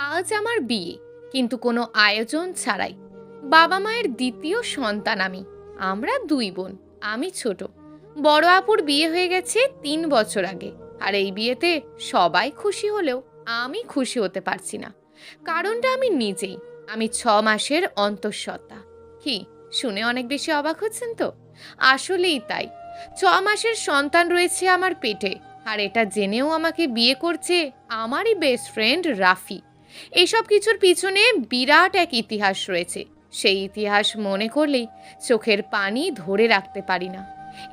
আজ আমার বিয়ে, কিন্তু কোনো আয়োজন ছাড়াই। বাবা মায়ের দ্বিতীয় সন্তান আমি। আমরা দুই বোন। আমি ছোট। বড় আপুর বিয়ে হয়ে গেছে 3 বছর আগে। আর এই বিয়েতে সবাই খুশি হলেও আমি খুশি হতে পারছি না। কারণটা আমি নিজেই। আমি 6 মাসের অন্তঃসত্ত্বা। কি শুনে অনেক বেশি অবাক হচ্ছেন তো? আসলেই তাই। 6 মাসের সন্তান রয়েছে আমার পেটে। আর এটা জেনেও আমাকে বিয়ে করছে আমারই বেস্ট ফ্রেন্ড রাফি। এইসব কিছুর পিছনে বিরাট এক ইতিহাস রয়েছে। সেই ইতিহাস মনে করলেই চোখের পানি ধরে রাখতে পারি না।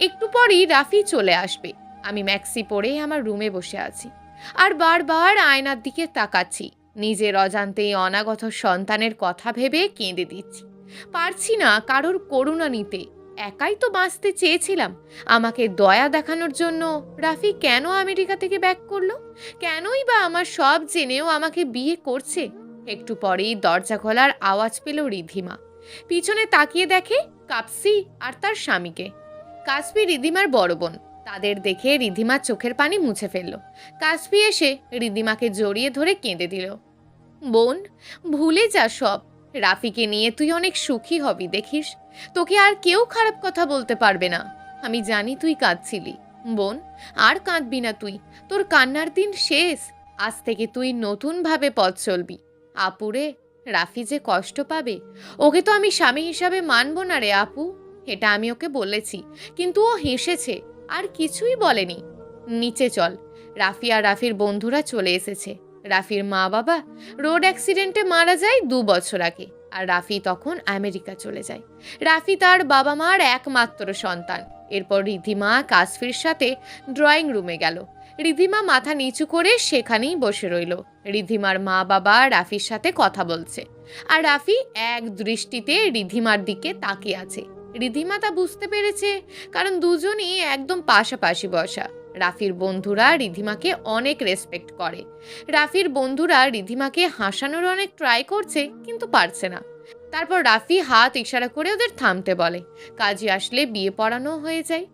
একটু পরেই রাফি চলে আসবে। আমি ম্যাক্সি পরে আমার রুমে বসে আছি আর বারবার আয়নার দিকে তাকাচ্ছি। নিজের অজান্তেই অনাগত সন্তানের কথা ভেবে কেঁদে দিচ্ছি। পারছি না কারোর করুণা নিতে। একাই তো বাঁচতে চেয়েছিলাম। আমাকে দয়া দেখানোর জন্য রাফি কেন আমেরিকা থেকে ব্যাক করলো? কেনই বা আমার সব জেনেও আমাকে বিয়ে করছে? একটু পরেই দরজা খোলার আওয়াজ পেল রিধিমা। পিছনে তাকিয়ে দেখে কাপসি আর তার স্বামীকে। কাসপি রিধিমার বড় বোন। তাদের দেখে রিধিমার চোখের পানি মুছে ফেলল। কাসপি এসে রিধিমাকে জড়িয়ে ধরে কেঁদে দিল। বোন, ভুলে যা সব। রাফিকে নিয়ে তুই অনেক সুখী হবি দেখিস। তোকে আর কেউ খারাপ কথা বলতে পারবে না। আমি জানি তুই কাঁদছিলি। বোন, আর কাঁদবি না তুই। তোর কান্নার দিন শেষ। আজ থেকে তুই নতুনভাবে পথ চলবি। আপুরে, রাফি যে কষ্ট পাবে। ওকে তো আমি স্বামী হিসাবে মানব না রে আপু। এটা আমি ওকে বলেছি, কিন্তু ও হেসেছে, আর কিছুই বলেনি। নিচে চল। রাফি আর রাফির বন্ধুরা চলে এসেছে। রাফির মা বাবা রোড অ্যাক্সিডেন্টে মারা যায় 2 বছর আগে। আর রাফি তখন আমেরিকা চলে যায়। রাফি তার বাবা মার একমাত্র সন্তান। এরপর রিধিমা কাসফির সাথে ড্রয়িং রুমে গেল। রিধিমা মাথা নিচু করে সেখানেই বসে রইল। রিধিমার মা বাবা রাফির সাথে কথা বলছে, আর রাফি এক দৃষ্টিতে রিধিমার দিকে তাকিয়ে আছে। রিধিমা তা বুঝতে পেরেছে, কারণ দুজনই একদম পাশাপাশি বসা। রাফির বন্ধুরা রিধিমাকে অনেক রেসপেক্ট করে। রাফির বন্ধুরা রিধিমাকে হাসানোর অনেক ট্রাই করছে, কিন্তু পারছে না। তারপর রাফি হাত ইশারা করে ওদের থামতে বলে। কাজে আসলে বিয়ে পড়ানো হয়ে যায়।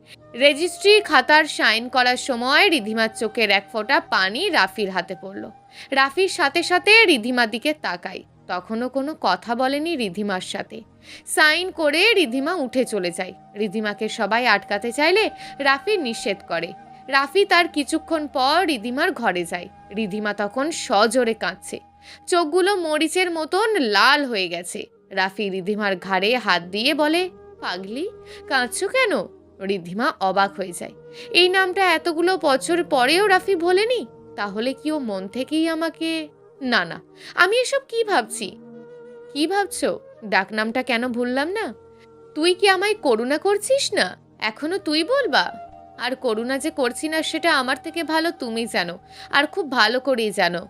রেজিস্ট্রি খাতার সাইন করার সময় রিধিমার চোখের এক ফোঁটা পানি রাফির হাতে পড়ল। রাফির সাথে সাথে রিধিমার দিকে তাকাই। তখনও কোনো কথা বলেনি রিধিমার সাথে। সাইন করে রিধিমা উঠে চলে যায়। রিধিমাকে সবাই আটকাতে চাইলে রাফি নিষেধ করে। রাফি তার কিছুক্ষণ পর রিধিমার ঘরে যায়। রিধিমা তখন সজোরে কাঁদছে। চোখগুলো মরিচের মতন লাল হয়ে গেছে। রাফি রিধিমার ঘাড়ে হাত দিয়ে বলে, পাগলি, কাঁদছো কেন? রিধিমা অবাক হয়ে যায়। এই নামটা এতগুলো বছর পরেও রাফি ভোলেনি। তাহলে কি ও মন থেকেই আমাকে... না না, আমি এসব কি ভাবছি? কি ভাবছো? ডাকনামটা কেন ভুললাম না? তুই কি আমায় করুণা করছিস না? এখনো তুই বলবা? আর করুণা যে করছি না সেটা আমার থেকে ভালো তুমি জানো, আর খুব ভালো করেই জানো।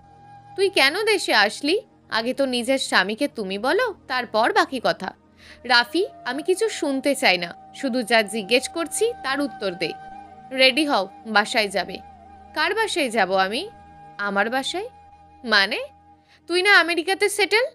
তুই কেন দেশে আসলি? আগে তো নিজের স্বামীকে তুমি বলো, তারপর বাকি কথা। রাফি, আমি কিছু শুনতে চাই না। শুধু যা জিজ্ঞেস করছি তার উত্তর দে। রেডি হও, বাসায় যাবে। কার বাসায় যাব আমি? আমার বাসায়? মানে? তুই না আমেরিকাতে সেটেল?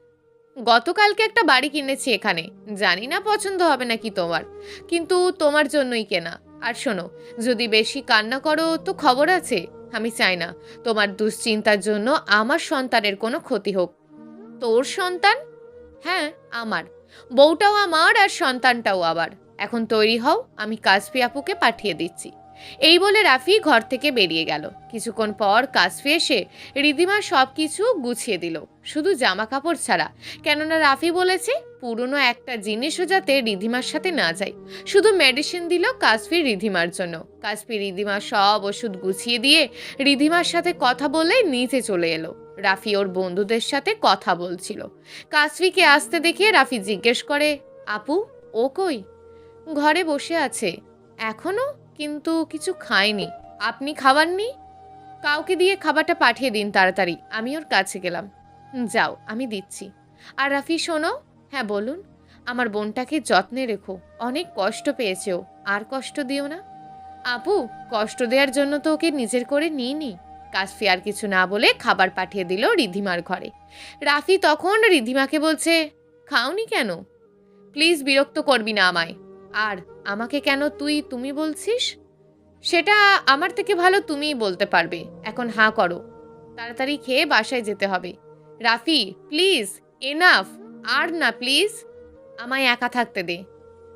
গতকালকে একটা বাড়ি কিনেছি এখানে। জানি না পছন্দ হবে নাকি তোমার, কিন্তু তোমার জন্যই কেনা। আর শোনো, যদি বেশি কান্না করো তো খবর আছে। আমি চাই না তোমার দুশ্চিন্তার জন্য আমার সন্তানের কোনো ক্ষতি হোক। তোর সন্তান? হ্যাঁ, আমার। বউটাও আমার আর সন্তানটাও আবার। এখন তৈরি হও, আমি কাসফি আপুকে পাঠিয়ে দিচ্ছি। এই বলে রাফি ঘর থেকে বেরিয়ে গেল। কিছুক্ষণ পর কাসফি এসে রিধিমার সব কিছু গুছিয়ে দিল, শুধু জামা কাপড় ছাড়া। কেননা রাফি বলেছে পুরনো একটা জিনিসও যাতে রিধিমার সাথে না যায়। শুধু মেডিসিন দিল কাসফি রিধিমার জন্য। কাসফি রিধিমার সব ওষুধ গুছিয়ে দিয়ে রিধিমার সাথে কথা বলে নিচে চলে এলো। রাফি ওর বন্ধুদের সাথে কথা বলছিল। কাসফিকে আসতে দেখে রাফি জিজ্ঞেস করে, আপু, ও কই? ঘরে বসে আছে এখনো, কিন্তু কিছু খায়নি। আপনি খাবারনি? কাউকে দিয়ে খাবারটা পাঠিয়ে দিন তাড়াতাড়ি। আমি ওর কাছে গেলাম। যাও, আমি দিচ্ছি। আর রাফি শোনো। হ্যাঁ বলুন। আমার বোনটাকে যত্নে রেখো। অনেক কষ্ট পেয়েছে ও, আর কষ্ট দিও না। আপু, কষ্ট দেওয়ার জন্য তো ওকে নিজের করে নিইনি। কাসফি আর কিছু না বলে খাবার পাঠিয়ে দিল রিধিমার ঘরে। রাফি তখন রিধিমাকে বলছে, খাওনি কেন? প্লিজ বিরক্ত করবি না আমায়। আর আমাকে কেন তুই তুমি বলছিস? সেটা আমার থেকে ভালো তুমিই বলতে পারবে। এখন হাঁ করো, তাড়াতাড়ি খেয়ে বাসায় যেতে হবে। রাফি প্লিজ, এনাফ, আর না প্লিজ, আমায় একা থাকতে দে।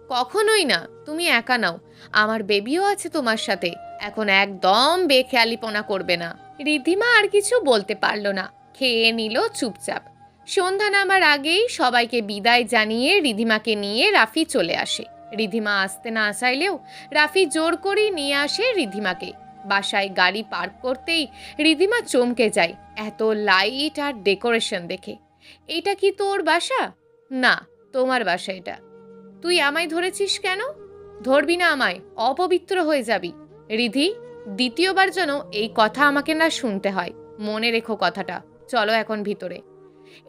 কখনোই না, তুমি একা নাও, আমার বেবিও আছে তোমার সাথে, এখন একদম বেখেয়ালিপনা করবে না। রিদ্ধিমা আর কিছু বলতে পারল না, খেয়ে নিল চুপচাপ। সন্ধ্যা নামার আগেই সবাইকে বিদায় জানিয়ে রিদ্ধিমাকে নিয়ে রাফি চলে আসে। রিদ্ধিমা আসতে না চাইলেও রাফি জোর করেই নিয়ে আসে রিদ্ধিমাকে। বাসায় গাড়ি পার্ক করতেই রিদ্ধিমা চমকে যায় এত লাইট আর ডেকোরেশন দেখে। এটা কি তোর বাসা? না, তোমার বাসা এটা। তুই আমায় ধরেছিস কেন? ধরবি না আমায়, অপবিত্র হয়ে যাবি। রিধি, দ্বিতীয়বার যেন এই কথা আমাকে না শুনতে হয়, মনে রেখো কথাটা। চলো এখন ভিতরে।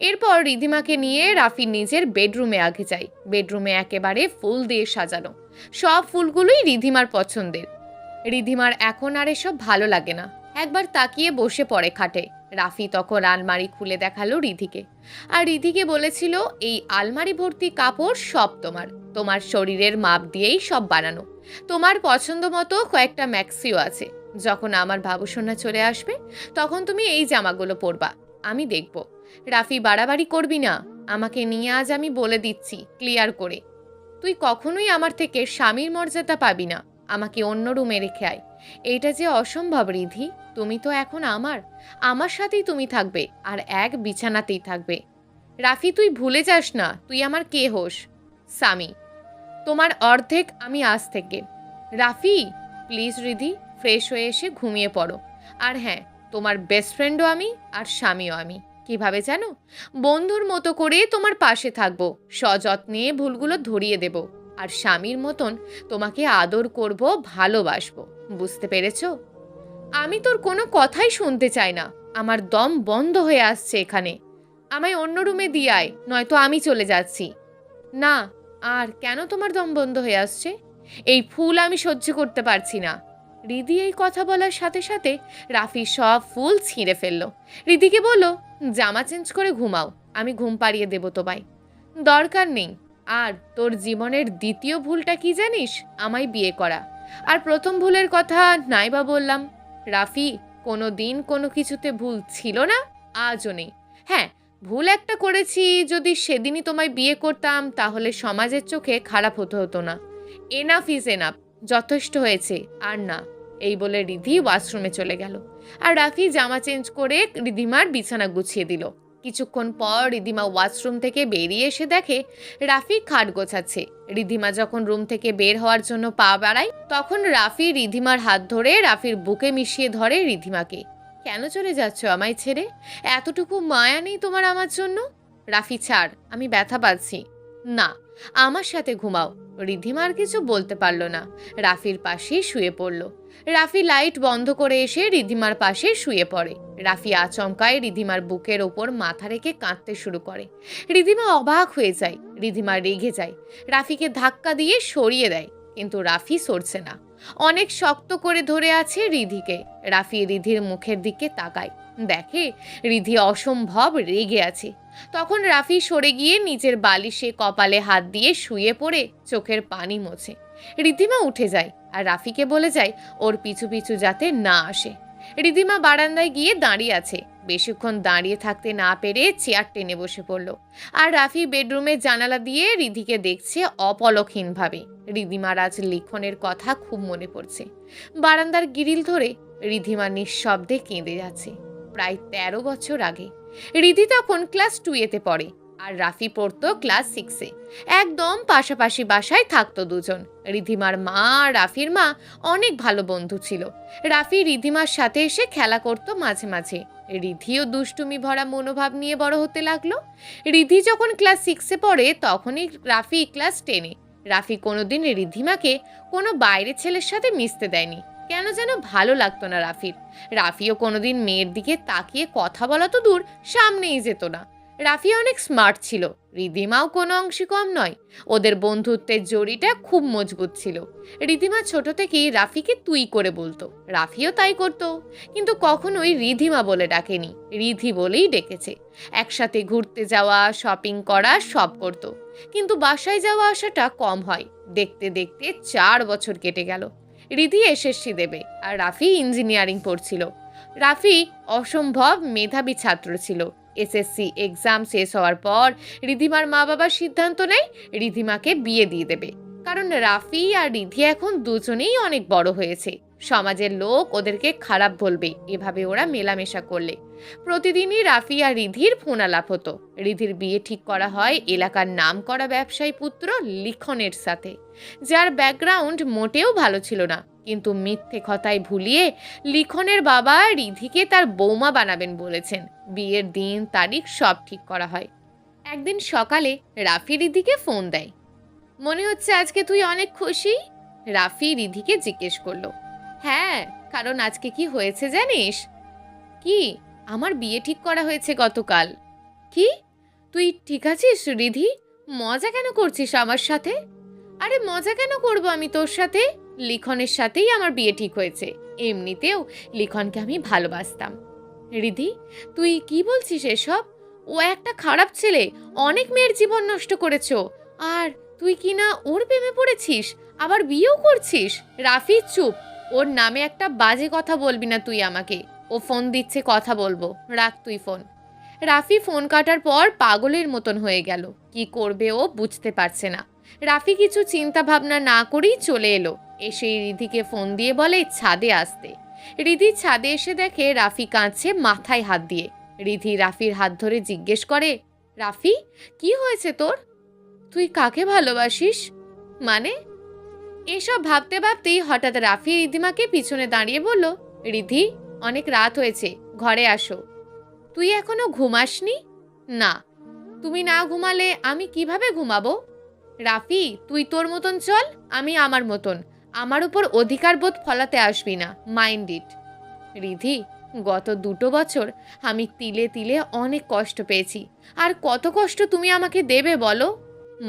এরপর রিধিমাকে নিয়ে রাফি নিজের বেডরুমে আগে যায়। বেডরুমে একেবারে ফুল দিয়ে সাজানো, সব ফুলগুলোই রিধিমার পছন্দের। রিধিমার এখন আর এসব ভালো লাগে না, একবার তাকিয়ে বসে পড়ে খাটে। রাফি তখন আলমারি খুলে দেখালো রিধিকে, আর রিধিকে বলেছিল এই আলমারি ভর্তি কাপড় সব তোমার, তোমার শরীরের মাপ দিয়েই সব বানানো। তোমার পছন্দ মতো কয়েকটা ম্যাক্সিও আছে, যখন আমার বাবুসোনা চলে আসবে তখন তুমি এই জামাগুলো পরবা, আমি দেখব। রাফি, বাড়াবাড়ি করবি না, আমাকে নিয়ে আজ আমি বলে দিচ্ছি ক্লিয়ার করে, তুই কখনোই আমার থেকে স্বামীর মর্যাদা পাবি না। আমাকে অন্য রুমে রেখে আয়। এইটা যে অসম্ভব রিধি, তুমি তো এখন আমার সাথেই তুমি থাকবে, আর এক বিছানাতেই থাকবে। রাফি, তুই ভুলে যাস না তুই আমার কে হোস। স্বামী, তোমার অর্ধেক আমি আজ থেকে। রাফি প্লিজ রিধি, ফ্রেশ হয়ে এসে ঘুমিয়ে পড়ো। আর হ্যাঁ, তোমার বেস্ট ফ্রেন্ডও আমি আর স্বামীও আমি। কিভাবে জানো? বন্ধুর মতো করে তোমার পাশে থাকবো, সযত্নে ভুলগুলো ধরিয়ে দেব, আর স্বামীর মতন তোমাকে আদর করব, ভালোবাসবো। বুঝতে পেরেছো? আমি তোর কোনো কথাই শুনতে চাই না, আমার দম বন্ধ হয়ে আসছে এখানে। আমায় অন্য রুমে দিয়ে আয়, নয়তো আমি চলে যাচ্ছি। না। আর কেন তোমার দম বন্ধ হয়ে আসছে? এই ফুল আমি সহ্য করতে পারছি না। রিধি এই কথা বলার সাথে সাথে রাফি সব ফুল ছিঁড়ে ফেলল। রিধিকে বলল, জামা চেঞ্জ করে ঘুমাও, আমি ঘুম পাড়িয়ে দেবো তোমায়। দরকার নেই। আর তোর জীবনের দ্বিতীয় ভুলটা কি জানিস? আমায় বিয়ে করা। আর প্রথম ভুলের কথা নাই বা বললাম। রাফি, কোনো দিন কোনো কিছুতে ভুল ছিল না, আজও নেই। হ্যাঁ, ভুল একটা করেছি, যদি সেদিনই তোমায় বিয়ে করতাম তাহলে সমাজের চোখে খারাপ হতো না। এনাফ ইজ এনাফ, যথেষ্ট হয়েছে, আর না। এই বলে রিধি ওয়াশরুমে চলে গেল, আর রাফি জামা চেঞ্জ করে রিধিমার বিছানা গুছিয়ে দিল। কিছুক্ষণ পর রিধিমা ওয়াশরুম থেকে বেরিয়ে এসে দেখে রাফি খাট গোছাচ্ছে। রিধিমা যখন রুম থেকে বের হওয়ার জন্য পা বাড়ায়, তখন রাফি রিধিমার হাত ধরে রাফির বুকে মিশিয়ে ধরে রিধিমাকে। কেন চলে যাচ্ছ আমায় ছেড়ে? এতটুকু মায়া নেই তোমার আমার জন্য? রাফি, ছাড়, আমি ব্যথা পাচ্ছি। না, আমার সাথে ঘুমাও। রিধিমা আর কিছু বলতে পারল না, রাফির পাশেই শুয়ে পড়ল। রাফি লাইট বন্ধ করে এসে রিধিমার পাশে শুয়ে পড়ে। রাফি আচমকায় রিধিমার বুকের ওপর মাথা রেখে কাঁদতে শুরু করে। রিধিমা অবাক হয়ে যায়, রিধিমা রেগে যায়, রাফিকে ধাক্কা দিয়ে সরিয়ে দেয়, কিন্তু রাফি সরছে না, অনেক শক্ত করে ধরে আছে রিধিকে। রাফি রিধির মুখের দিকে তাকায়, দেখে রিধি অসম্ভব রেগে আছে। তখন রাফি সরে গিয়ে নিচের বালিশে কপালে হাত দিয়ে শুয়ে পড়ে চোখের পানি মোছে। রিধিমা উঠে যায় আর রাফিকে বলে যায় ওর পিছু পিছু যাতে না আসে। রিধিমা বারান্দায় গিয়ে দাঁড়িয়ে আছে, বেশিক্ষণ দাঁড়িয়ে থাকতে না পেরে চেয়ার টেনে বসে পড়ল। আর রাফি বেডরুমের জানালা দিয়ে রিধিকে দেখছে অপলকহীনভাবে। রিধিমার আজ লিখনের কথা খুব মনে পড়ছে। বারান্দার গ্রিল ধরে রিধিমা নিঃশব্দে কেঁদে যাচ্ছে। প্রায় 13 বছর আগে। রিধি তখন ক্লাস 2-তে পড়ে, আর রাফি পড়তো ক্লাস 6-এ। একদম পাশাপাশি বাসায় থাকতো দুজন। রিধিমার মা আর রাফির মা অনেক ভালো বন্ধু ছিল। রাফি রিধিমার সাথে এসে খেলা করতো মাঝে মাঝে। রিধিও দুষ্টুমি ভরা মনোভাব নিয়ে বড় হতে লাগলো। রিধি যখন ক্লাস 6-এ পড়ে তখনই রাফি ক্লাস 10-এ। রাফি কোনোদিন রিধিমাকে কোনো বাইরের ছেলের সাথে মিশতে দেয়নি, কেন যেন ভালো লাগতো না রাফির। রাফিও কোনোদিন মেয়ের দিকে তাকিয়ে কথা বলা তো দূর, সামনেই যেত না। রাফি অনেক স্মার্ট ছিল, রিধিমাও কোনো অংশে কম নয়। ওদের বন্ধুত্বের জড়িটা খুব মজবুত ছিল। রিধিমা ছোট থেকেই রাফিকে তুই করে বলতো, রাফিও তাই করতো, কিন্তু কখনোই রিধিমা বলে ডাকেনি, রিধি বলেই ডেকেছে। একসাথে ঘুরতে যাওয়া, শপিং করা সব করতো, কিন্তু বাসায় যাওয়া আসাটা কম হয়। দেখতে দেখতে 4 বছর কেটে গেল। রিধি এসএসসি দেবে, আর রাফি ইঞ্জিনিয়ারিং পড়ছিল। রাফি অসম্ভব মেধাবী ছাত্র ছিল, এসএসসি এক্সাম শেষ হওয়ার পর রিধিমার মা বাবা সিদ্ধান্ত নেয় রিধিমাকে বিয়ে দিয়ে দেবে, কারণ রাফি আর রিধি এখন দুজনেই অনেক বড় হয়েছে। সমাজের লোক ওদেরকে খারাপ বলবে এভাবে ওরা মেলামেশা করলে। প্রতিদিনই রাফি আর রিধির ফোন আলাপ হতো। রিধির বিয়ে ঠিক করা হয় এলাকার নামকরা ব্যবসায়ী পুত্র লিখনের সাথে, যার ব্যাকগ্রাউন্ড মোটেও ভালো ছিল না, কিন্তু মিথ্যে কথায় ভুলিয়ে লিখনের বাবা রিধিকে তার বৌমা বানাবেন বলেছেন। বিয়ের দিন তারিখ সব ঠিক করা হয়। একদিন সকালে রাফি রিধিকে ফোন দেয়। মনে হচ্ছে আজকে তুই অনেক খুশি? রাফি রিধিকে জিজ্ঞেস করলো। হ্যাঁ, কারণ আজকে কি হয়েছে জানিস? কি? আমার বিয়ে ঠিক করা হয়েছে গতকাল। কি? তুই ঠিক আছিস রিধি? মজা কেন করছিস আমার সাথে? আরে মজা কেন করব আমি তোর সাথে? লিখনের সাথেই আমার বিয়ে ঠিক হয়েছে। এমনিতেও লিখনকে আমি ভালোবাসতাম। রিধি, তুই কি বলছিস এসব? ও একটা খারাপ ছেলে, অনেক মেয়ের জীবন নষ্ট করেছো। আর তুই কি না ওর প্রেমে পড়েছিস, আবার বিয়েও করছিস? রাফি চুপ, ওর নামে একটা বাজে কথা বলবি না তুই আমাকে। ও ফোন দিচ্ছে, কথা বলবো, রাখ তুই ফোন। রাফি ফোন কাটার পর পাগলের মতন হয়ে গেল। কি করবে ও বুঝতে পারছে না। রাফি কিছু চিন্তা ভাবনা না করেই চলে এলো। এসে রিধিকে ফোন দিয়ে বলে ছাদে আসতে। রিধি ছাদে এসে দেখে রাফি কাঁদছে মাথায় হাত দিয়ে। রিধি রাফির হাত ধরে জিজ্ঞেস করে, রাফি কি হয়েছে তোর? তুই কাকে ভালোবাসিস? মানে? এসব ভাবতে ভাবতেই হঠাৎ রাফি রিধিমাকে পিছনে দাঁড়িয়ে বলল, রিধি অনেক রাত হয়েছে, ঘরে আসো। তুই এখনো ঘুমাসনি? না। তুমি না ঘুমালে আমি কিভাবে ঘুমাবো? রাফি তুই তোর মতন চল, আমি আমার মতন। আমার উপর অধিকার বোধ ফলাতে আসবি না, মাইন্ড ইট। রিধি, গত 2 বছর আমি তিলে তিলে অনেক কষ্ট পেয়েছি। আর কত কষ্ট তুমি আমাকে দেবে বলো?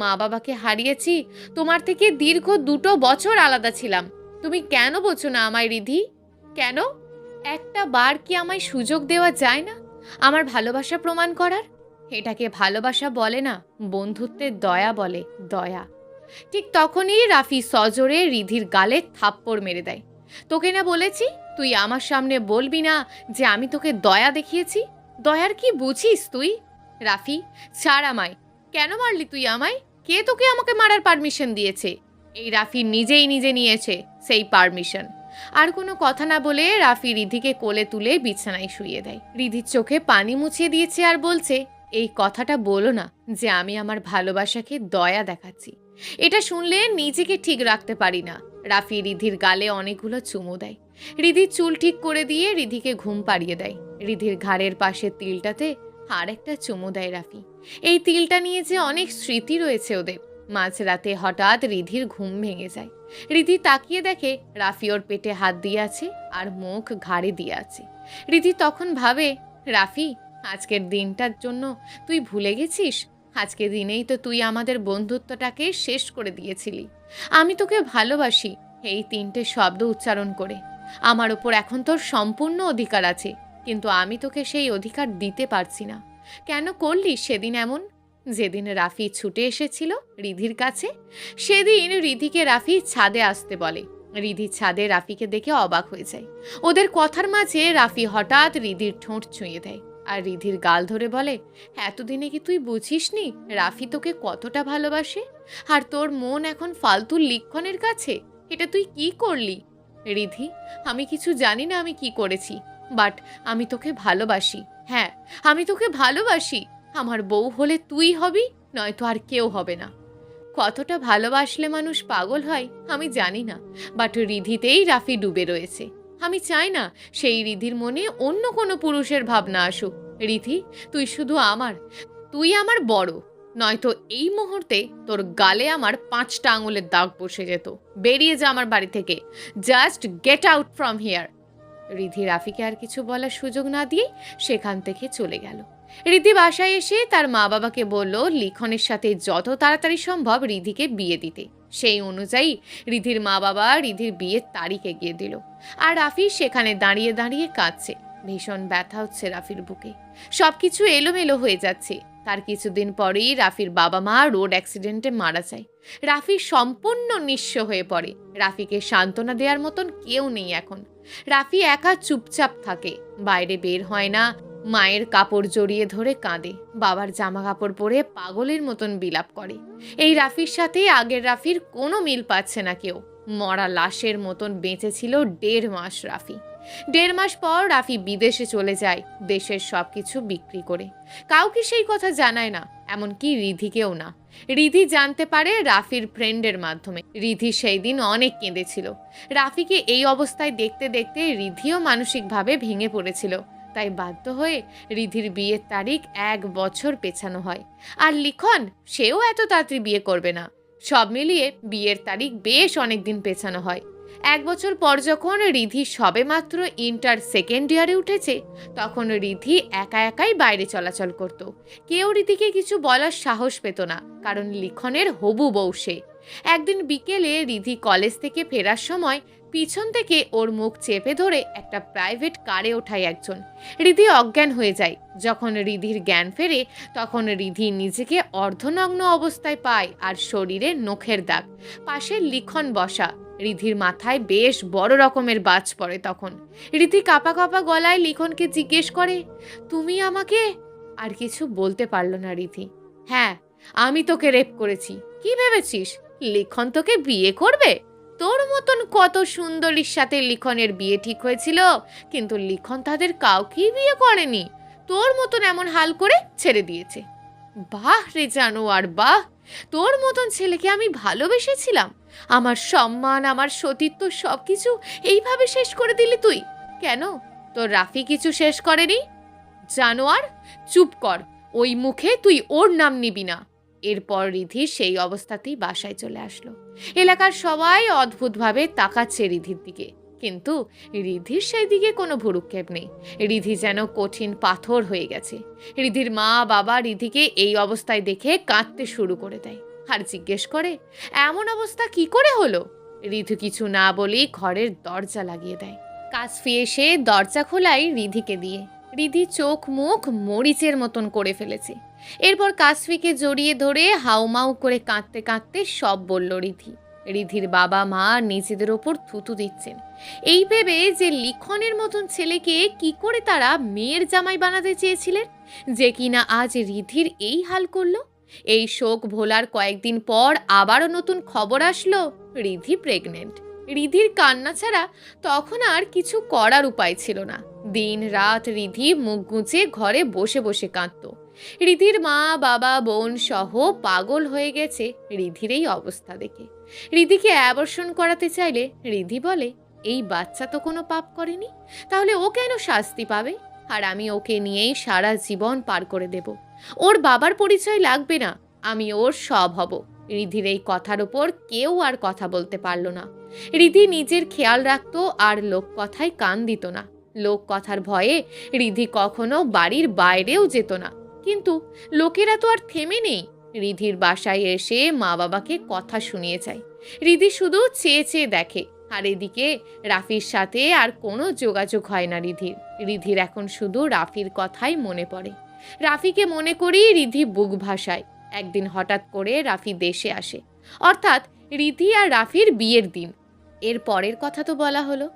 মা বাবাকে হারিয়েছি, তোমার থেকে দীর্ঘ 2 বছর আলাদা ছিলাম। তুমি কেন বোঝো না আমায় রিধি? কেন? একটা বার কি আমায় সুযোগ দেওয়া যায় না আমার ভালোবাসা প্রমাণ করার? এটাকে ভালোবাসা বলে না, বন্ধুত্বের দয়া বলে, দয়া। ঠিক তখনই রাফি সজোরে রিধির গালে থাপ্পড় মেরে দেয়। তোকে না বলেছি তুই আমার সামনে বলবি না যে আমি তোকে দয়া দেখিয়েছি? দয়ার কি বুঝিস তুই? রাফি ছাড় আমায়। কেন মারলি তুই আমায়? কে তোকে আমাকে মারার পারমিশন দিয়েছে? এই রাফি নিজেই নিজে নিয়েছে সেই পারমিশন। আর কোনো কথা না বলে রাফি রিধিকে কোলে তুলে বিছানায় শুইয়ে দেয়। রিধির চোখে পানি মুছিয়ে দিয়েছে আর বলছে, এই কথাটা বলো না যে আমি আমার ভালোবাসাকে দয়া দেখাচ্ছি। এটা শুনলে নিজেকে ঠিক রাখতে পারি না। রাফি রিধির গালে অনেকগুলো চুমু দেয়। রিধির চুল ঠিক করে দিয়ে রিধিকে ঘুম পাড়িয়ে দেয়। রিধির ঘাড়ের পাশের তিলটাতে আর একটা চুমু দেয় রাফি। এই তিলটা নিয়ে যে অনেক স্মৃতি রয়েছে ওদের। মাঝরাতে হঠাৎ রিধির ঘুম ভেঙে যায়। রিধি তাকিয়ে দেখে রাফি ওর পেটে হাত দিয়ে আছে আর মুখ ঘাড়ে দিয়ে আছে। রিধি তখন ভাবে, রাফি আজকের দিনটার জন্য তুই ভুলে গেছিস? আজকের দিনেই তো তুই আমাদের বন্ধুত্বটাকে শেষ করে দিয়েছিলি। আমি তোকে ভালোবাসি এই 3টে শব্দ উচ্চারণ করে। আমার ওপর এখন তোর সম্পূর্ণ অধিকার আছে, কিন্তু আমি তোকে সেই অধিকার দিতে পারছি না। কেন করলি সেদিন এমন? যেদিন রাফি ছুটে এসেছিল রিধির কাছে, সেদিন রিধিকে রাফি ছাদে আসতে বলে। রিধি ছাদে রাফিকে দেখে অবাক হয়ে যায়। ওদের কথার মাঝে রাফি হঠাৎ রিধির ঠোঁট ছুঁয়ে দেয় আর রিধির গাল ধরে বলে, এতদিনে কি তুই বুঝিসনি রাফি তোকে কতটা ভালোবাসে? আর তোর মন এখন ফালতু লিখনের কাছে। এটা তুই কি করলি? রিধি, আমি কিছু জানি না আমি কি করেছি, বাট আমি তোকে ভালোবাসি। হ্যাঁ, আমি তোকে ভালোবাসি। আমার বউ হলে তুই হবি, নয়তো আর কেউ হবে না। কতটা ভালোবাসলে মানুষ পাগল হয় আমি জানি না, বাট রিধিতেই রাফি ডুবে রয়েছে। আমি চাই না সেই রিধির মনে অন্য কোনো পুরুষের ভাবনা আসুক। রিধি, তুই শুধু আমার, তুই আমার বড়, নয়তো এই মুহূর্তে তোর গালে আমার 5টা আঙুলের দাগ বসে যেত। বেরিয়ে যা আমার বাড়ি থেকে, just get out from here. Riddhi রাফিকে আর কিছু বলার সুযোগ না দিয়ে সেখান থেকে চলে গেল। রিধি বাসায় এসে তার মা বাবাকে বলল লিখনের সাথে যত তাড়াতাড়ি সম্ভব রিধিকে বিয়ে দিতে। সেই অনুযায়ী রিধির মা বাবা রিধির বিয়ের তারিখ এগিয়ে দিল। আর রাফি সেখানে দাঁড়িয়ে দাঁড়িয়ে কাঁদছে। ভীষণ ব্যথা হচ্ছে রাফির বুকে, সবকিছু এলোমেলো হয়ে যাচ্ছে। তার কিছুদিন পরেই রাফির বাবা মা রোড অ্যাক্সিডেন্টে মারা যায়। রাফি সম্পূর্ণ নিঃস্ব হয়ে পড়ে। রাফিকে সান্ত্বনা দেওয়ার মতন কেউ নেই এখন। রাফি একা চুপচাপ থাকে, বাইরে বের হয় না, মায়ের কাপড় জড়িয়ে ধরে কাঁদে, বাবার জামা কাপড় পরে পাগলের মতন বিলাপ করে। এই রাফির সাথে আগের রাফির কোনো মিল পাচ্ছে না কেউ। মরা লাশের মতন বেঁচে ছিল 1.5 মাস রাফি। 1.5 মাস পর রাফি বিদেশে চলে যায়, দেশের সব কিছু বিক্রি করে। কাউকে সেই কথা জানায় না, এমনকি রিধিকেও না। রিধি জানতে পারে রাফির ফ্রেন্ডের মাধ্যমে। রিধি সেই দিন অনেক কেঁদেছিল। রাফিকে এই অবস্থায় দেখতে দেখতে রিধিও মানসিকভাবে ভেঙে পড়েছিল। তাই বাধ্য হয়ে রিধির বিয়ের তারিখ 1 বছর পেছানো হয়। আর লিখন, সেও এত তাড়াতাড়ি বিয়ে করবে না। সব মিলিয়ে বিয়ের তারিখ বেশ অনেক দিন পেছানো হয়। 1 বছর পর যখন রিধি সবেমাত্র ইন্টার সেকেন্ড ইয়ারে উঠেছে, তখন রিধি একা একাই বাইরে চলাচল করত। কেউ রিধিকে কিছু বলার সাহস পেত না, কারণ লিখনের হবু বউ সে। একদিন বিকেলে রিধি কলেজ থেকে ফেরার সময় পিছন থেকে ওর মুখ চেপে ধরে একটা প্রাইভেট কারে ওঠায় একজন। রিধি অজ্ঞান হয়ে যায়। যখন রিধির জ্ঞান ফেরে, তখন রিধি নিজেকে অর্ধনগ্ন অবস্থায় পায়, আর শরীরে নখের দাগ। পাশে লিখন বসা। রিধির মাথায় বেশ বড় রকমের বাজ পড়ে তখন। রিধি কাঁপা কাঁপা গলায় লিখনকে জিজ্ঞেস করে, তুমি আমাকে? আর কিছু বলতে পারল না রিধি। হ্যাঁ, আমি তোকে রেপ করেছি। কি ভেবেছিস লিখন তোকে বিয়ে করবে? তোর মতন কত সুন্দরীর সাথে লিখনের বিয়ে ঠিক হয়েছিল, কিন্তু লিখন তাদের কাউকেই বিয়ে করেনি। তোর মতন এমন হাল করে ছেড়ে দিয়েছে। বাহ রে জানোয়ার বাহ! তোর মতন ছেলেকে আমি ভালোবেসেছিলাম। আমার সম্মান, আমার সতীত্ব সবকিছু এইভাবে শেষ করে দিলি তুই। কেন, তোর রাফি কিছু শেষ করেনি? জানোয়ার, চুপ কর। ওই মুখে তুই ওর নাম নিবি না। এরপর রিধি সেই অবস্থাতেই বাসায় চলে আসলো। এলাকার সবাই অদ্ভুতভাবে তাকাচ্ছে রিধির দিকে, কিন্তু রিধির সেই দিকে কোনো ভ্রুক্ষেপ নেই। রিধি যেন কঠিন পাথর হয়ে গেছে। রিধির মা বাবা রিধিকে এই অবস্থায় দেখে কাঁদতে শুরু করে দেয়, আর জিজ্ঞেস করে, এমন অবস্থা কি করে হলো? রিধি কিছু না বলেই ঘরের দরজা লাগিয়ে দেয়। কাসফি এসে দরজা খোলাই রিধিকে দিয়ে। রিধি চোখ মুখ মরিচের মতন করে ফেলেছে। এরপর কাসফিকে জড়িয়ে ধরে হাউমাউ করে কাঁদতে কাঁদতে সব বলল রিধি। রিধির বাবা মা নিজেদের ওপর থুতু দিচ্ছেন, এই ভেবে যে লিখনের মতন ছেলেকে কি করে তারা মেয়ের জামাই বানাতে চেয়েছিলেন, যে কিনা আজ রিধির এই হাল করলো। এই শোক ভোলার কয়েকদিন পর আবারও নতুন খবর আসলো, রিধি প্রেগনেন্ট। রিধির কান্না ছাড়া তখন আর কিছু করার উপায় ছিল না। দিন রাত রিধি মুখ গুঁজে ঘরে বসে বসে কাঁদত। রিধির মা বাবা বোন সহ পাগল হয়ে গেছে রিধির এই অবস্থা দেখে। রিধিকে অ্যাবর্শন করাতে চাইলে রিধি বলে, এই বাচ্চা তো কোনো পাপ করেনি, তাহলে ও কেন শাস্তি পাবে? আর আমি ওকে নিয়েই সারা জীবন পার করে দেব। ওর বাবার পরিচয় লাগবে না, আমি ওর সব হব। রিধির এই কথার ওপর কেউ আর কথা বলতে পারল না। রিধি নিজের খেয়াল রাখতো আর লোক কথায় কান দিত না। লোক কথার ভয়ে রিধি কখনো বাড়ির বাইরেও যেত না। কিন্তু লোকেরা তো আর থেমে নেই। রিধির বাসায় এসে মা বাবাকে কথা শুনিয়ে যায়। রিধি শুধু চেয়ে চেয়ে দেখে, আর এদিকে রাফির সাথে আর কোনো যোগাযোগ হয় না রিধির। রিধির এখন শুধু রাফির কথাই মনে পড়ে। রাফিকে মনে করি রিধি বুক ভাসায়। একদিন হঠাৎ করে রাফি দেশে আসে, অর্থাৎ রিধি আর রাফির বিয়ের দিন। এর পরের কথা তো বলা হলো।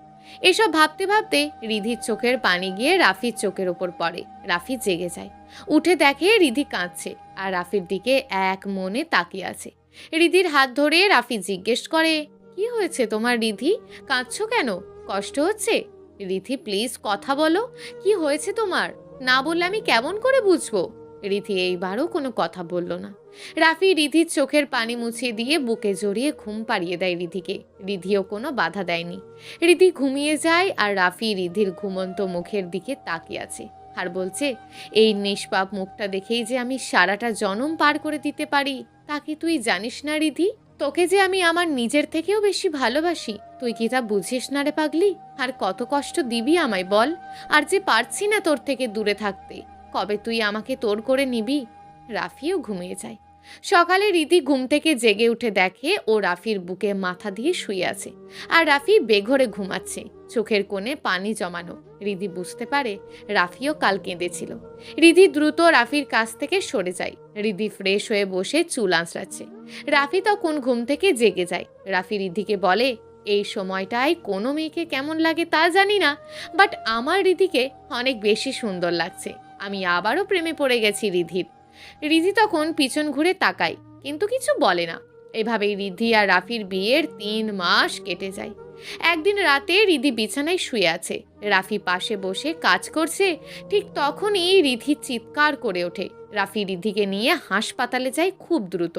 এসব ভাবতে ভাবতে রিধির চোখের পানি গিয়ে রাফির চোখের ওপর পড়ে। রাফি জেগে যায়, উঠে দেখে রিধি কাঁদছে আর রাফির দিকে এক মনে তাকিয়ে আছে। রিধির হাত ধরে রাফি জিজ্ঞেস করে, কি হয়েছে তোমার রিধি? কাঁদছো কেন? কষ্ট হচ্ছে? রিধি প্লিজ কথা বলো, কি হয়েছে তোমার? না বললে আমি কেমন করে বুঝবো? রিধি এইবারও কোনো কথা বলল না। রাফি রিধির চোখের পানি মুছিয়ে দিয়ে বুকে জড়িয়ে ঘুম পাড়িয়ে দেয় রিধিকে। রিধিও কোনো বাধা দেয়নি। রিধি ঘুমিয়ে যায় আর রাফি রিধির ঘুমন্ত মুখের দিকে তাকিয়ে আছে আর বলছে, এই নিষ্পাপ মুখটা দেখেই যে আমি সারাটা জনম পার করে দিতে পারি, তা কি তুই জানিস না রিধি? তোকে যে আমি আমার নিজের থেকেও বেশি ভালোবাসি, তুই কি তা বুঝিস না রে পাগলি? আর কত কষ্ট দিবি আমায় বল? আর যে পারছি না তোর থেকে দূরে থাকতে, কবে তুই আমাকে তোর করে নিবি? রাফিও ঘুমিয়ে যায়। সকালে রিধি ঘুম থেকে জেগে উঠে দেখে ও রাফির বুকে মাথা দিয়ে শুয়ে আছে, আর রাফি বেঘরে ঘুমাচ্ছে, চোখের কোণে পানি জমানো। রিধি বুঝতে পারে রাফিও কাল কেঁদেছিল। রিধি দ্রুত রাফির কাছ থেকে সরে যায়। রিধি ফ্রেশ হয়ে বসে চুল আঁচড়াচ্ছে। রাফি তখন ঘুম থেকে জেগে যায়। রাফি রিধিকে বলে, এই সময়টায় কোনো মেয়েকে কেমন লাগে তা জানি না, বাট আমার রিধিকে অনেক বেশি সুন্দর লাগছে। আমি আবারও প্রেমে পড়ে গেছি রিধির। রিধি তখন পিছন ঘুরে তাকায়, কিন্তু কিছু বলে না। এভাবেই রিধি আর রাফির বিয়ের 3 মাস কেটে যায়। একদিন রাতে রিধি বিছানায় শুয়ে আছে, রাফি পাশে বসে কাজ করছে। ঠিক তখনই রিধি চিৎকার করে ওঠে। রাফি রিধিকে নিয়ে হাসপাতালে যায় খুব দ্রুত।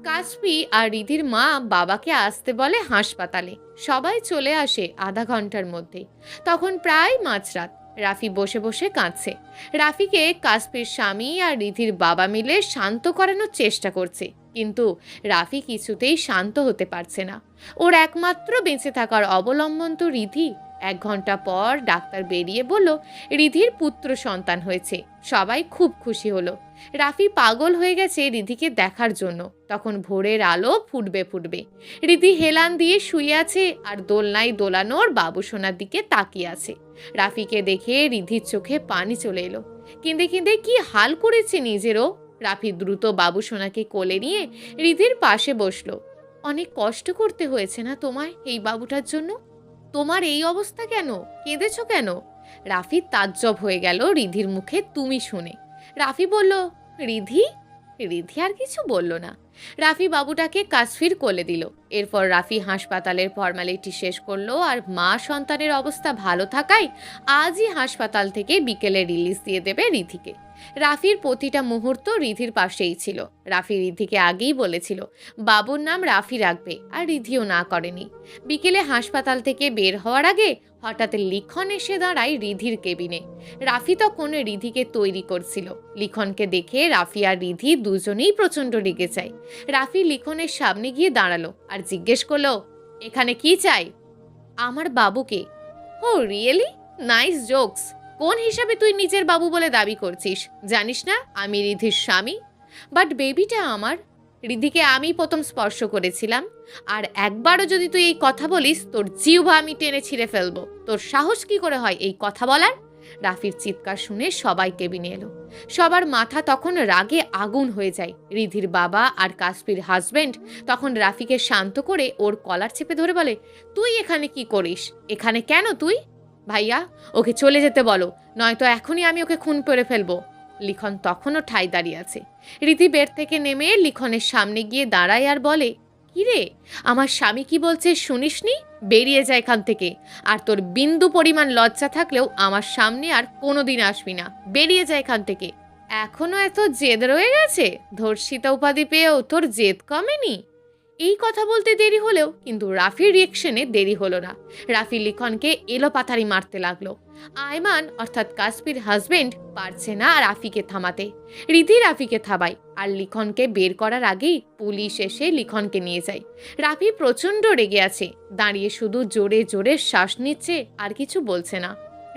কাসপি আর রিধির মা বাবাকে আসতে বলে হাসপাতালে। সবাই চলে আসে আধা ঘন্টার মধ্যে। তখন প্রায় মাঝরাত। রাফি বসে বসে কাঁদছে। রাফিকে কাসপির স্বামী আর রিধির বাবা মিলে শান্ত করানোর চেষ্টা করছে, কিন্তু রাফি কিছুতেই শান্ত হতে পারছে না। ওর একমাত্র বেঁচে থাকার অবলম্বন তো রিধি। 1 ঘন্টা পর ডাক্তার বেরিয়ে বলল রিধির পুত্র সন্তান হয়েছে। সবাই খুব খুশি হলো। রাফি পাগল হয়ে গেছে রিধিকে দেখার জন্য। তখন ভোরের আলো ফুটবে ফুটবে। রিধি হেলান দিয়ে শুয়ে আছে আর দোলনায় দোলানোর বাবুসোনার দিকে তাকিয়ে আছে। রাফিকে দেখে রিধির চোখে পানি চলে এলো। কেঁদে কেঁদে কি হাল করেছে নিজেরও। রাফি দ্রুত বাবুসোনাকে কোলে নিয়ে রিধির পাশে বসলো। অনেক কষ্ট করতে হয়েছে না তোমায় এই বাবুটার জন্য? তোমার এই অবস্থা কেন? কেঁদেছ কেন? রাফি তাজ্জব হয়ে গেল রিধির মুখে তুমি শুনে। রাফি বলল রিধি। রিধি আর কিছু বলল না। রাফি বাবুটাকে কাসফির কোলে দিল। এরপর রাফি হাসপাতালের ফর্মালিটি শেষ করলো আর মা সন্তানের অবস্থা ভালো থাকায় আজই হাসপাতাল থেকে বিকেলে রিলিজ দিয়ে দেবে রিধিকে। রাফির প্রতিটা মুহূর্ত রিধির পাশেই ছিল। রাফি রিধিকে আগেই বলেছিল বাবুর নাম রাফি রাখবে, আর রিধিও না করেনি। বিকেলে হাসপাতাল থেকে বের হওয়ার আগে হঠাৎ লিখন এসে দাঁড়ায় রিধির কেবিনে। রাফি তখন রিধিকে তৈরি করছিল। লিখনকে দেখে রাফি আর রিধি দুজনেই প্রচণ্ড রেগে যায়। রাফি লিখনের সামনে গিয়ে দাঁড়ালো আর জিজ্ঞেস করলো এখানে কি চাই? আমার বাবুকে। ও রিয়েলি? Nice jokes. কোন হিসাবে তুই নিজের বাবু বলে দাবি করছিস? জানিস না আমি রিধির স্বামী? বাট বেবিটা আমার। রিধিকে আমি প্রথম স্পর্শ করেছিলাম। আর একবারও যদি তুই এই কথা বলিস তোর জিহ্বা আমি টেনে ছিঁড়ে ফেলবো। তোর সাহস কি করে হয় এই কথা বলার? রাফির চিৎকার শুনে সবাই কেবিনে এলো। সবার মাথা তখন রাগে আগুন হয়ে যায়। রিধির বাবা আর কাসপির হাজবেন্ড তখন রাফিকে শান্ত করে ওর কলার চেপে ধরে বলে তুই এখানে কি করিস? এখানে কেন তুই? ভাইয়া ওকে চলে যেতে বলো, নয়তো এখনই আমি ওকে খুন করে ফেলবো। লিখন তখনও ঠাই দাঁড়িয়ে আছে। রিধি বেড থেকে নেমে লিখনের সামনে গিয়ে দাঁড়ায় আর বলে কিরে, আমার স্বামী কি বলছে শুনিসনি? বেরিয়ে যায় এখান থেকে। আর তোর বিন্দু পরিমাণ লজ্জা থাকলেও আমার সামনে আর কোনোদিন আসবি না। বেরিয়ে যায় এখান থেকে। এখনো এত জেদ রয়ে গেছে? ধর্ষিতা উপাধি পেয়েও তোর জেদ কমেনি? এই কথা বলতে দেরি হলেও কিন্তু রাফির রিয়েকশনে দেরি হলো না। রাফি লিখনকে এলোপাথারি মারতে লাগলো। আয়মান অর্থাৎ কাসপির হাজবেন্ড পারছে না রাফিকে থামাতে। রিধি রাফিকে থামায় আর লিখনকে বের করার আগেই পুলিশ এসে লিখনকে নিয়ে যায়। রাফি প্রচণ্ড রেগে আছে, দাঁড়িয়ে শুধু জোরে জোরে শ্বাস নিচ্ছে আর কিছু বলছে না।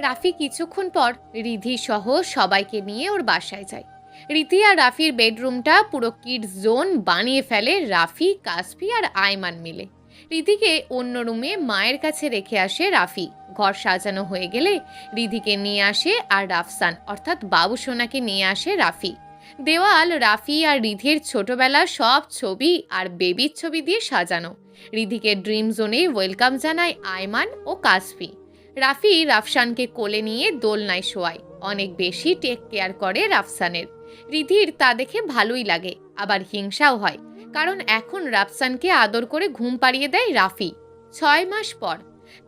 রাফি কিছুক্ষণ পর রিধি সহ সবাইকে নিয়ে ওর বাসায় যায়। রিধি আর রাফির বেডরুমটা পুরো কিডস জোন বানিয়ে ফেলে রাফি, কাসপি আর আয়মান মিলে। রিধিকে অন্য রুমে মায়ের কাছে রেখে আসে রাফি। ঘর সাজানো হয়ে গেলে রিধিকে নিয়ে আসে আর রাফসান অর্থাৎ বাবু সোনাকে নিয়ে আসে রাফি। দেওয়াল রাফি আর রিধির ছোটবেলার সব ছবি আর বেবির ছবি দিয়ে সাজানো। রিধিকে ড্রিম জোনে ওয়েলকাম জানায় আয়মান ও কাসপি। রাফি রাফসানকে কোলে নিয়ে দোলনায় শোয়ায়। অনেক বেশি টেক কেয়ার করে রাফসানের। রিধির তা দেখে ভালোই লাগে, আবার হিংসাও হয়, কারণ এখন রাফসানকে আদর করে ঘুম পাড়িয়ে দেয় রাফি। 6 মাস পর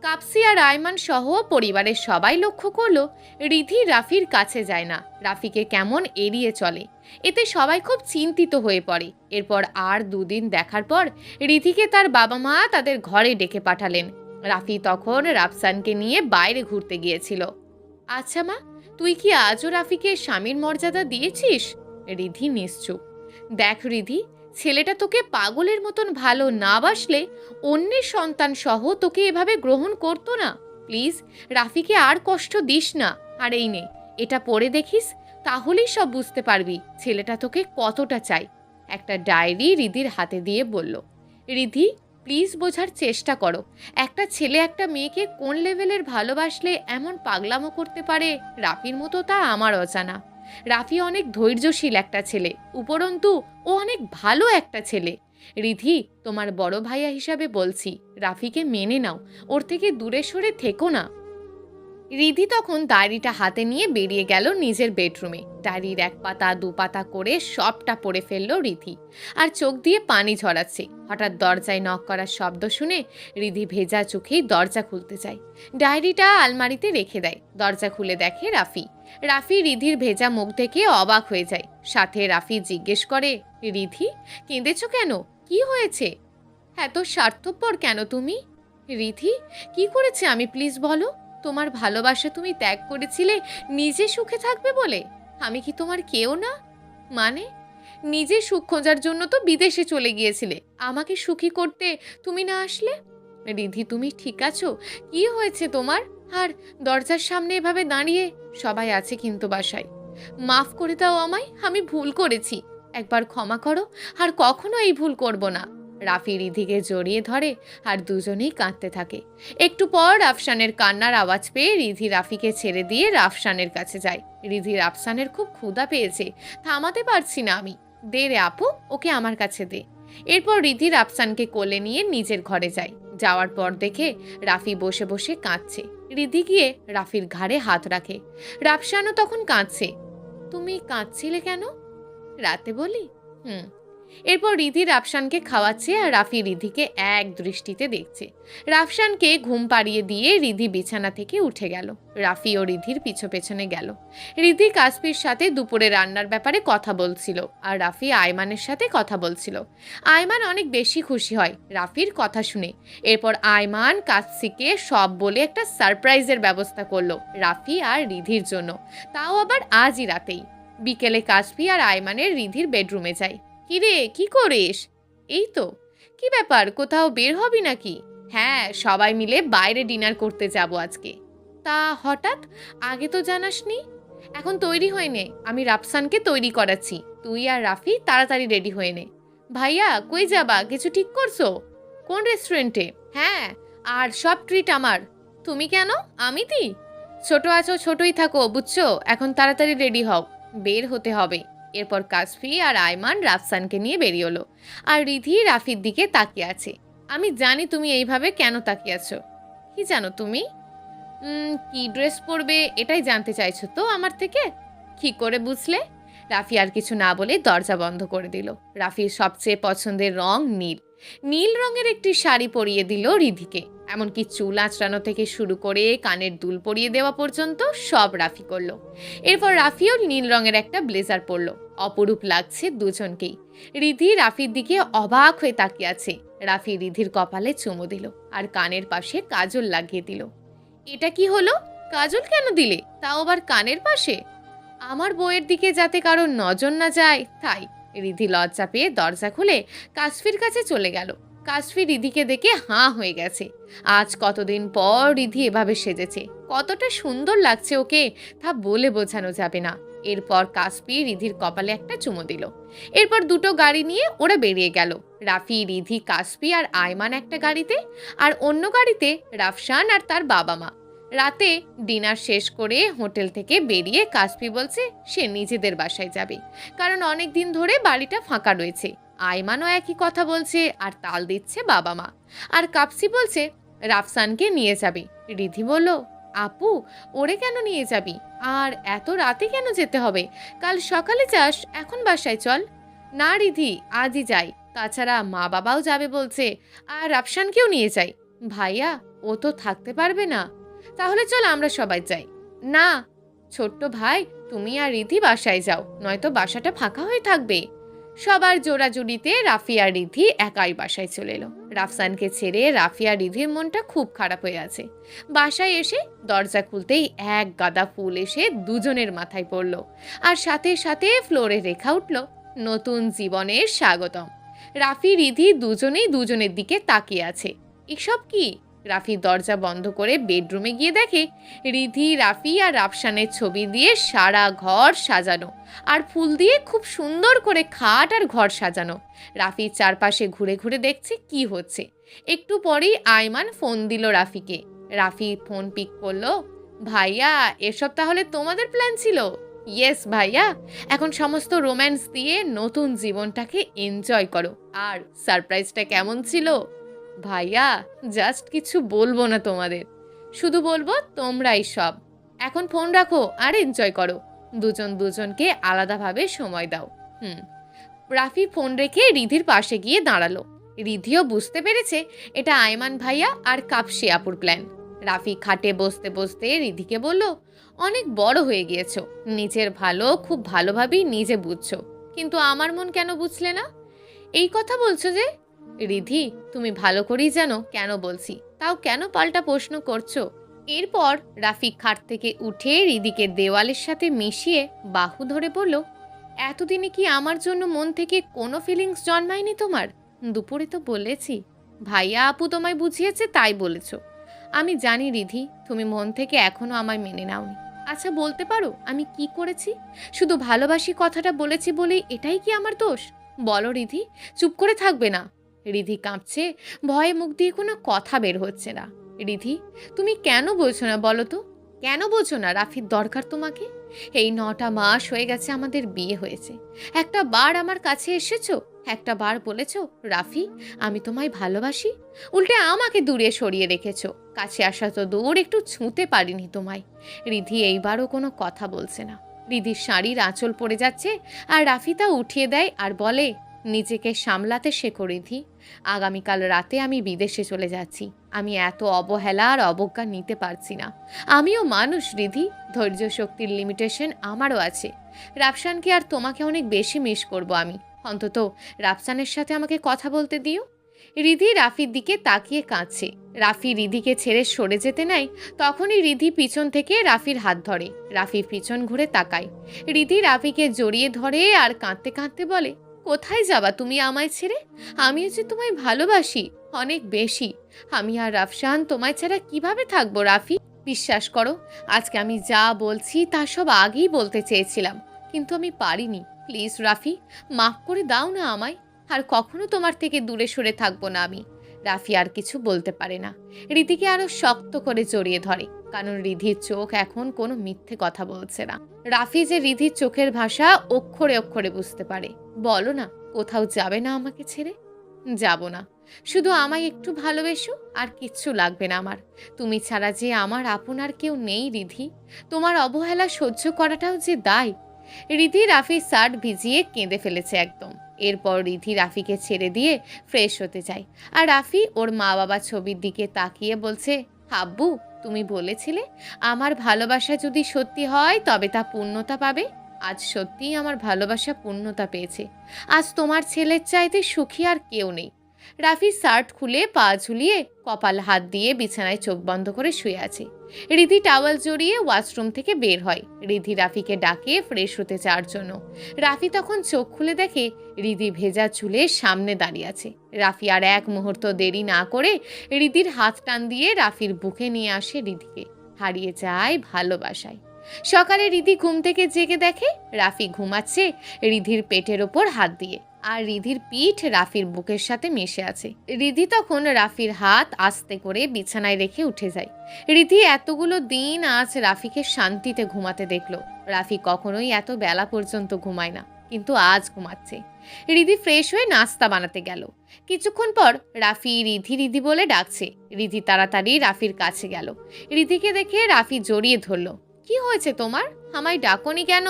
কাপসি আর আয়মান সহ পরিবারের সবাই লক্ষ্য করলো রিধি রাফির কাছে যায় না, রাফিকে কেমন এড়িয়ে চলে। এতে সবাই খুব চিন্তিত হয়ে পড়ে। এরপর আর 2 দিন দেখার পর রিধিকে তার বাবা মা তাদের ঘরে ডেকে পাঠালেন। রাফি তখন রাফসানকে নিয়ে বাইরে ঘুরতে গিয়েছিল। আচ্ছা মা, তুই কি আজও রাফিকে স্বামীর মর্যাদা দিয়েছিস? রিধি নিশ্চুপ। দেখ রিধি, ছেলেটা তোকে পাগলের মতন ভালো না বাসলে অন্যের সন্তান সহ তোকে এভাবে গ্রহণ করতো না। প্লিজ রাফিকে আর কষ্ট দিস না। আর এই নে, এটা পড়ে দেখিস, তাহলেই সব বুঝতে পারবি ছেলেটা তোকে কতটা চাই। একটা ডায়েরি রিধির হাতে দিয়ে বলল, রিধি প্লিজ বোঝার চেষ্টা করো, একটা ছেলে একটা মেয়েকে কোন লেভেলের ভালোবাসলে এমন পাগলামো করতে পারে রাফির মতো তা আমার অজানা। রাফি অনেক ধৈর্যশীল একটা ছেলে, উপরন্তু ও অনেক ভালো একটা ছেলে। রিধি, তোমার বড় ভাইয়া হিসাবে বলছি, রাফিকে মেনে নাও, ওর থেকে দূরে সরে থেকো না। রিধি তখন ডায়েরিটা হাতে নিয়ে বেরিয়ে গেল নিজের বেডরুমে। ডায়েরির এক পাতা দু পাতা করে সবটা পড়ে ফেললো রিধি, আর চোখ দিয়ে পানি ঝরাচ্ছে। হঠাৎ দরজায় নক করার শব্দ শুনে রিধি ভেজা চোখেই দরজা খুলতে যায়। ডায়েরিটা আলমারিতে রেখে দেয়। দরজা খুলে দেখে রাফি। রাফি রিধির ভেজা মুখ দেখে অবাক হয়ে যায়। সাথে রাফি জিজ্ঞেস করে, রিধি, কেঁদেছ কেন? কি হয়েছে? এত স্বার্থপর কেন তুমি? রিধি, কি করেছে আমি, প্লিজ বলো। তোমার ভালোবাসা তুমি ত্যাগ করেছিলে নিজে সুখে থাকবে বলে। আমি কি তোমার কেউ না? মানে, নিজে সুখ খোঁজার জন্য তো বিদেশে চলে গিয়েছিলে, আমাকে সুখী করতে তুমি না আসলে। রিধি, তুমি ঠিক আছো? কি হয়েছে তোমার? আর দরজার সামনে এভাবে দাঁড়িয়ে? সবাই আছে কিন্তু বাসায়। মাফ করে দাও আমায়, আমি ভুল করেছি, একবার ক্ষমা করো, আর কখনো এই ভুল করব না। রাফি রিধিকে জড়িয়ে ধরে আর দুজনেই কাঁদতে থাকে। একটু পর রাফসানের কান্নার আওয়াজ পেয়ে রিধি রাফিকে ছেড়ে দিয়ে রাফসানের কাছে যায়। রিধি, রাফসানের খুব ক্ষুধা পেয়েছে, থামাতে পারছি না আমি, দে রে আপু, ওকে আমার কাছে দে। এরপর রিধি রাফসানকে কোলে নিয়ে নিজের ঘরে যায়। যাওয়ার পর দেখে রাফি বসে বসে কাঁদছে। রিধি গিয়ে রাফির ঘাড়ে হাত রাখে। রাফসানও তখন কাঁদছে। তুমি কাঁদছিলে কেন? রাতে বলি। হুম। এরপর রিধি রাফসানকে খাওয়াচ্ছে আর রাফি রিধিকে এক দৃষ্টিতে দেখছে। রাফসানকে ঘুম পাড়িয়ে দিয়ে রিধি বিছানা থেকে উঠে গেল। রাফি ও রিধির পিছু পেছনে গেল। রিধি কাসপির সাথে দুপুরে রান্নার ব্যাপারে কথা বলছিল আর রাফি আয়মানের সাথে কথা বলছিল। আয়মান অনেক বেশি খুশি হয় রাফির কথা শুনে। এরপর আয়মান কাসপিকে সব বলে একটা সারপ্রাইজের ব্যবস্থা করলো রাফি আর রিধির জন্য, তাও আবার আজই রাতেই। বিকেলে কাসপি আর আয়মানের রিধির বেডরুমে যায়। কিরে, কি করিস? এই তো। কি ব্যাপার, কোথাও বের হবি নাকি? হ্যাঁ, সবাই মিলে বাইরে ডিনার করতে যাব আজকে। তা হঠাৎ, আগে তো জানাসনি। এখন তৈরি হয়ে নে, আমি রাফসানকে তৈরি করাচ্ছি, তুই আর রাফি তাড়াতাড়ি রেডি হয়ে নে। ভাইয়া, কই যাবা, কিছু ঠিক করছো? কোন রেস্টুরেন্টে? হ্যাঁ, আর সব ট্রিট আমার। তুমি কেন? আমি দি। ছোট আছো, ছোটই থাকো, বুঝছো? এখন তাড়াতাড়ি রেডি হও, বের হতে হবে। এরপর কাসফি আর আয়মান রাফসানকে নিয়ে বেরিয়ে হলো, আর রিধি রাফির দিকে তাকিয়ে আছে। আমি জানি তুমি এইভাবে কেন তাকিয়ে আছো। কি জানো তুমি? কি ড্রেস পরবে এটাই জানতে চাইছো তো আমার থেকে? কি করে বুঝলে? রাফি আর কিছু না বলে দরজা বন্ধ করে দিল। রাফির সবচেয়ে পছন্দের রং নীল। নীল রঙের একটি শাড়ি পরিয়ে দিল রিধিকে। এমনকি চুল আঁচড়ানো থেকে শুরু করে কানের দুল পরিয়ে দেওয়া পর্যন্ত সব রাফি করলো। এরপর রাফিও নীল রঙের একটা ব্লেজার পরলো। অপরূপ লাগছে দুজনকেই। রিধি রাফির দিকে অবাক হয়ে তাকিয়ে আছে। রাফি রিধির কপালে চুমু দিল আর কানের পাশে কাজল লাগিয়ে দিল। এটা কি হলো? কাজল কেন দিলে, তাও আবার কানের পাশে? আমার বউয়ের দিকে যাতে কারো নজর না যায় তাই। রিধি লজ্জা পেয়ে দরজা খুলে কাসফির কাছে চলে গেল। কাসফি রিধিকে দেখে হাঁ হয়ে গেছে। আজ কতদিন পর রিধি এভাবে সেজেছে, কতটা সুন্দর লাগছে ওকে তা বলে বোঝানো যাবে না। এরপর কাসফি রিধির কপালে একটা চুমু দিল। এরপর দুটো গাড়ি নিয়ে ওরা বেরিয়ে গেল। রাফি, রিধি, কাসফি আর আয়মান একটা গাড়িতে, আর অন্য গাড়িতে রাফসান আর তার বাবা মা। রাতে ডিনার শেষ করে হোটেল থেকে বেরিয়ে কাসফি বলছে সে নিজেদের বাসায় যাবে, কারণ অনেক দিন ধরে বাড়িটা ফাঁকা রয়েছে। আয়মানও একই কথা বলছে আর তাল দিচ্ছে বাবা মা। আর কাপসি বলছে রাফসানকে নিয়ে যাবে। রিধি বলল, আপু, ওরে কেন নিয়ে যাবি? আর এত রাতে কেন যেতে হবে? কাল সকালে যাস, এখন বাসায় চল। না রিধি, আজই যাই, তাছাড়া মা বাবাও যাবে বলছে, আর রাফসানকেও নিয়ে যাই। ভাইয়া, ও তো থাকতে পারবে না। তাহলে চল আমরা সবাই যাই। না ছোট্ট ভাই, তুমি আর রিধি বাসায় যাও, নয়তো বাসাটা ফাঁকা হয়ে থাকবে। সবার জোড়াজুড়িতে রাফি আর রিধি একাই বাসায় চলে এলো। রাফসানকে ছেড়ে রাফি আর রিধির মনটা খুব খারাপ হয়ে আছে। বাসায় এসে দরজা খুলতেই এক গাদা ফুল এসে দুজনের মাথায় পড়ল, আর সাথে সাথে ফ্লোরে রেখা উঠল নতুন জীবনের স্বাগতম। রাফি রিধি দুজনেই দুজনের দিকে তাকিয়ে আছে। এসব কি? রাফি দরজা বন্ধ করে বেডরুমে গিয়ে দেখে রিধি, রাফি আর রাফসানের ছবি দিয়ে সারা ঘর সাজানো, আর ফুল দিয়ে খুব সুন্দর করে খাট আর ঘর সাজানো। রাফি চারপাশে ঘুরে ঘুরে দেখছে কি হচ্ছে। একটু পরেই আয়মান ফোন দিল রাফিকে। রাফি ফোন পিক করলো। ভাইয়া, এসব তাহলে তোমাদের প্ল্যান ছিল? ইয়েস ভাইয়া, এখন সমস্ত রোম্যান্স দিয়ে নতুন জীবনটাকে এনজয় করো। আর সারপ্রাইজটা কেমন ছিল ভাইয়া? জাস্ট কিছু বলবো না তোমাদের, শুধু বলবো তোমরাই সব। এখন ফোন রাখো আর এনজয় করো, দুজন দুজনকে আলাদাভাবে সময় দাও। হুম। রাফি ফোন রেখে রিধির পাশে গিয়ে দাঁড়ালো। রিধিও বুঝতে পেরেছে এটা আয়মান ভাইয়া আর কাপসি আপুর প্ল্যান। রাফি খাটে বসতে বসতে রিধিকে বলল, অনেক বড় হয়ে গিয়েছো, নিজের ভালো খুব ভালোভাবেই নিজে বুঝছো, কিন্তু আমার মন কেন বুঝলে না? এই কথা বলছো যে? রিধি, তুমি ভালো করেই জানো কেন বলছি, তাও কেন পাল্টা প্রশ্ন করছো? এরপর রাফি খাট থেকে উঠে রিধিকে দেওয়ালের সাথে মিশিয়ে বাহু ধরে বলল, এতদিনে কি আমার জন্য মন থেকে কোনো ফিলিংস জন্মায়নি তোমার? দুপুরে তো বলেছি, ভাইয়া আপু তোমায় বুঝিয়েছে তাই বলেছো। আমি জানি রিধি, তুমি মন থেকে এখনো আমায় মেনে নাওনি। আচ্ছা বলতে পারো আমি কি করেছি? শুধু ভালোবাসি কথাটা বলেছি বলেই এটাই কি আমার দোষ? বলো রিধি, চুপ করে থাকবে না। রিধি কাঁপছে, ভয়ে মুখ দিয়ে কোনো কথা বের হচ্ছে না। রিধি, তুমি কেন বলছো না বলো তো? কেন বোঝো না রাফির দরকার তোমাকে? এই 9টা মাস হয়ে গেছে আমাদের বিয়ে হয়েছে, একটা বার আমার কাছে এসেছো? একটা বার বলেছো রাফি আমি তোমায় ভালোবাসি? উল্টে আমাকে দূরে সরিয়ে রেখেছো, কাছে আসা তো দূর, একটু ছুঁতে পারিনি তোমায়। রিধি এইবারও কোনো কথা বলছে না। রিধির শাড়ির আঁচল পড়ে যাচ্ছে আর রাফি তা উঠিয়ে দেয় আর বলে, নিজেকে সামলাতে শেখো রিধি, আগামীকাল রাতে আমি বিদেশে চলে যাচ্ছি। আমি এত অবহেলা আর অবজ্ঞা নিতে পারছি না। আমিও মানুষ রিধি, ধৈর্য শক্তির লিমিটেশন আমারও আছে। রাফসানকে আর তোমাকে অনেক বেশি মিস করব আমি। অন্তত রাফসানের সাথে আমাকে কথা বলতে দিও। রিধি রাফির দিকে তাকিয়ে কাঁদছে। রাফি রিধিকে ছেড়ে সরে যেতে নাই, তখনই রিধি পিছন থেকে রাফির হাত ধরে। রাফি পিছন ঘুরে তাকায়। রিধি রাফিকে জড়িয়ে ধরে আর কাঁদতে কাঁদতে বলে, কোথায় যাবা তুমি আমায় ছেড়ে? আমিও যে তোমায় ভালোবাসি অনেক বেশি। আমি আর রাফসান তোমায় ছাড়া কিভাবে থাকবো রাফি? বিশ্বাস করো, আজকে আমি যা বলছি তা সব আগেই বলতে চেয়েছিলাম, কিন্তু আমি পারিনি। প্লিজ রাফি, মাফ করে দাও না আমায়। আর কখনো তোমার থেকে দূরে সরে থাকবো না আমি। রাফি আর কিছু বলতে পারে না। রিধিকে আরো শক্ত করে জড়িয়ে ধরে, কারণ রিধির চোখ এখন কোনো মিথ্যে কথা বলছে না। রাফি যে রিধির চোখের ভাষা অক্ষরে অক্ষরে বুঝতে পারে। বলো না, কোথাও যাবে না আমাকে ছেড়ে? যাব না, শুধু আমায় একটু ভালোবেসো, আর কিচ্ছু লাগবে না আমার। তুমি ছাড়া যে আমার আপন আর কেউ নেই রিধি, তোমার অবহেলা সহ্য করাটাও যে দায়। রিধি রাফির শার্ট ভিজিয়ে কেঁদে ফেলেছে একদম। এরপর রিধি রাফিকে ছেড়ে দিয়ে ফ্রেশ হতে যায়, আর রাফি ওর মা বাবা ছবির দিকে তাকিয়ে বলছে, হাব্বু তুমি বলেছিলে আমার ভালোবাসা যদি সত্যি হয় তবে তা পূর্ণতা পাবে। আজ সত্যিই আমার ভালোবাসা পূর্ণতা পেয়েছে। আজ তোমার ছেলের চাইতে সুখী আর কেউ নেই। রাফি শার্ট খুলে পা ঝুলিয়ে কপাল হাত দিয়ে বিছানায় চোখ বন্ধ করে শুয়ে আছে। রিধি টাওয়াল জড়িয়ে ওয়াশরুম থেকে বের হয়। রিধি রাফিকে ডাকে ফ্রেশ হতে যাওয়ার জন্য। রাফি তখন চোখ খুলে দেখে রিধি ভেজা চুলের সামনে দাঁড়িয়ে আছে। রাফি আর এক মুহূর্ত দেরি না করে রিধির হাত টান দিয়ে রাফির বুকে নিয়ে আসে রিধিকে। হারিয়ে যায় ভালোবাসায়। সকালে রিধি ঘুম থেকে জেগে দেখে রাফি ঘুমাচ্ছে রিধির পেটের ওপর হাত দিয়ে, আর রিধির পিঠ রাফির বুকের সাথে মিশে আছে। রিধি তখন রাফির হাত আস্তে করে বিছানায় রেখে উঠে যায়। রিধি এতগুলো দিন আজ রাফিকে শান্তিতে ঘুমাতে দেখলো। রাফি কখনোই এত বেলা পর্যন্ত ঘুমায় না, কিন্তু আজ ঘুমাচ্ছে। রিধি ফ্রেশ হয়ে নাস্তা বানাতে গেল। কিছুক্ষণ পর রাফি রিধি রিধি বলে ডাকছে। রিধি তাড়াতাড়ি রাফির কাছে গেল। রিধিকে দেখে রাফি জড়িয়ে ধরলো। কি হয়েছে তোমার? আমায় ডাকনি কেন?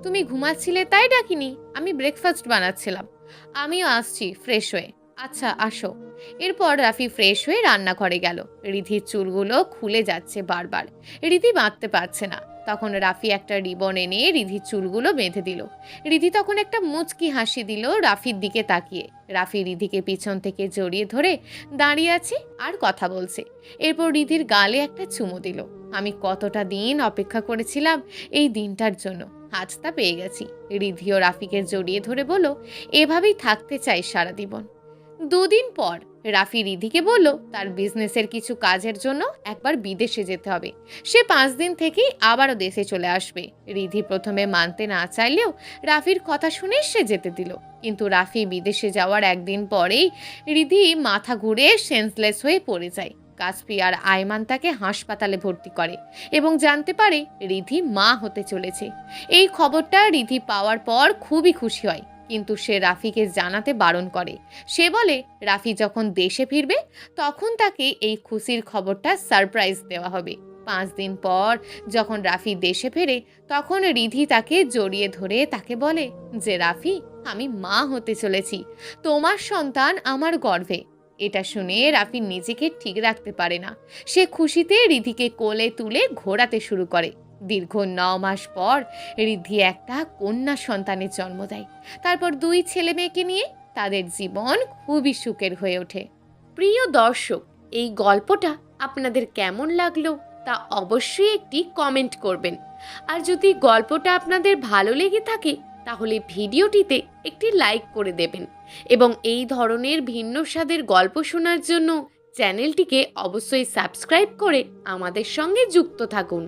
তুমি ঘুমাচ্ছিলে তাই ডাকিনি, আমি ব্রেকফাস্ট বানাচ্ছিলাম। আমিও আসছি ফ্রেশ হয়ে। আচ্ছা আসো। এরপর রাফি ফ্রেশ হয়ে রান্নাঘরে গেল। রিধির চুলগুলো খুলে যাচ্ছে বারবার, রিধি বাঁধতে পারছে না। তখন রাফি একটা রিবন এনে রিধির চুলগুলো বেঁধে দিল। রিধি তখন একটা মুচকি হাসি দিল রাফির দিকে তাকিয়ে। রাফি রিধিকে পিছন থেকে জড়িয়ে ধরে দাঁড়িয়ে আছে আর কথা বলছে। এরপর রিধির গালে একটা চুমু দিল। আমি কতটা দিন অপেক্ষা করেছিলাম এই দিনটার জন্য, আজ তা পেয়ে গেছি। রিধি ও রাফিকে জড়িয়ে ধরে বলল, এভাবেই থাকতে চাই সারা জীবন। দুদিন পর রাফি রিধিকে বলল তার বিজনেসের কিছু কাজের জন্য একবার বিদেশে যেতে হবে। সে 5 দিন থেকেই আবারও দেশে চলে আসবে। রিধি প্রথমে মানতে না চাইলেও রাফির কথা শুনে সে যেতে দিল। কিন্তু রাফি বিদেশে যাওয়ার একদিন পরেই রিধি মাথা ঘুরে সেন্সলেস হয়ে পড়ে যায়। কাসপি আর আয়মান তাকে হাসপাতালে ভর্তি করে এবং জানতে পারে রিধি মা হতে চলেছে। এই খবরটা রিধি পাওয়ার পর খুবই খুশি হয়, কিন্তু সে রাফিকে জানাতে বারণ করে। সে বলে রাফি যখন দেশে ফিরবে তখন তাকে এই খুশির খবরটা সারপ্রাইজ দেওয়া হবে। 5 দিন পর যখন রাফি দেশে ফেরে তখন রিধি তাকে জড়িয়ে ধরে তাকে বলে যে রাফি, আমি মা হতে চলেছি, তোমার সন্তান আমার গর্ভে। এটা শুনে রাফি নিজেকে ঠিক রাখতে পারে না। সে খুশিতে রিধিকে কোলে তুলে ঘোরাতে শুরু করে। দীর্ঘ 9 মাস পর রিদ্ধি একটা কন্যা সন্তানের জন্ম দেয়। তারপর 2 ছেলে মেয়েকে নিয়ে তাদের জীবন খুবই সুখের হয়ে ওঠে। প্রিয় দর্শক, এই গল্পটা আপনাদের কেমন লাগলো তা অবশ্যই একটি কমেন্ট করবেন। আর যদি গল্পটা আপনাদের ভালো লেগে থাকে তাহলে ভিডিওটিতে একটি লাইক করে দেবেন এবং এই ধরনের ভিন্ন স্বাদের গল্প শোনার জন্য চ্যানেলটিকে অবশ্যই সাবস্ক্রাইব করে আমাদের সঙ্গে যুক্ত থাকুন।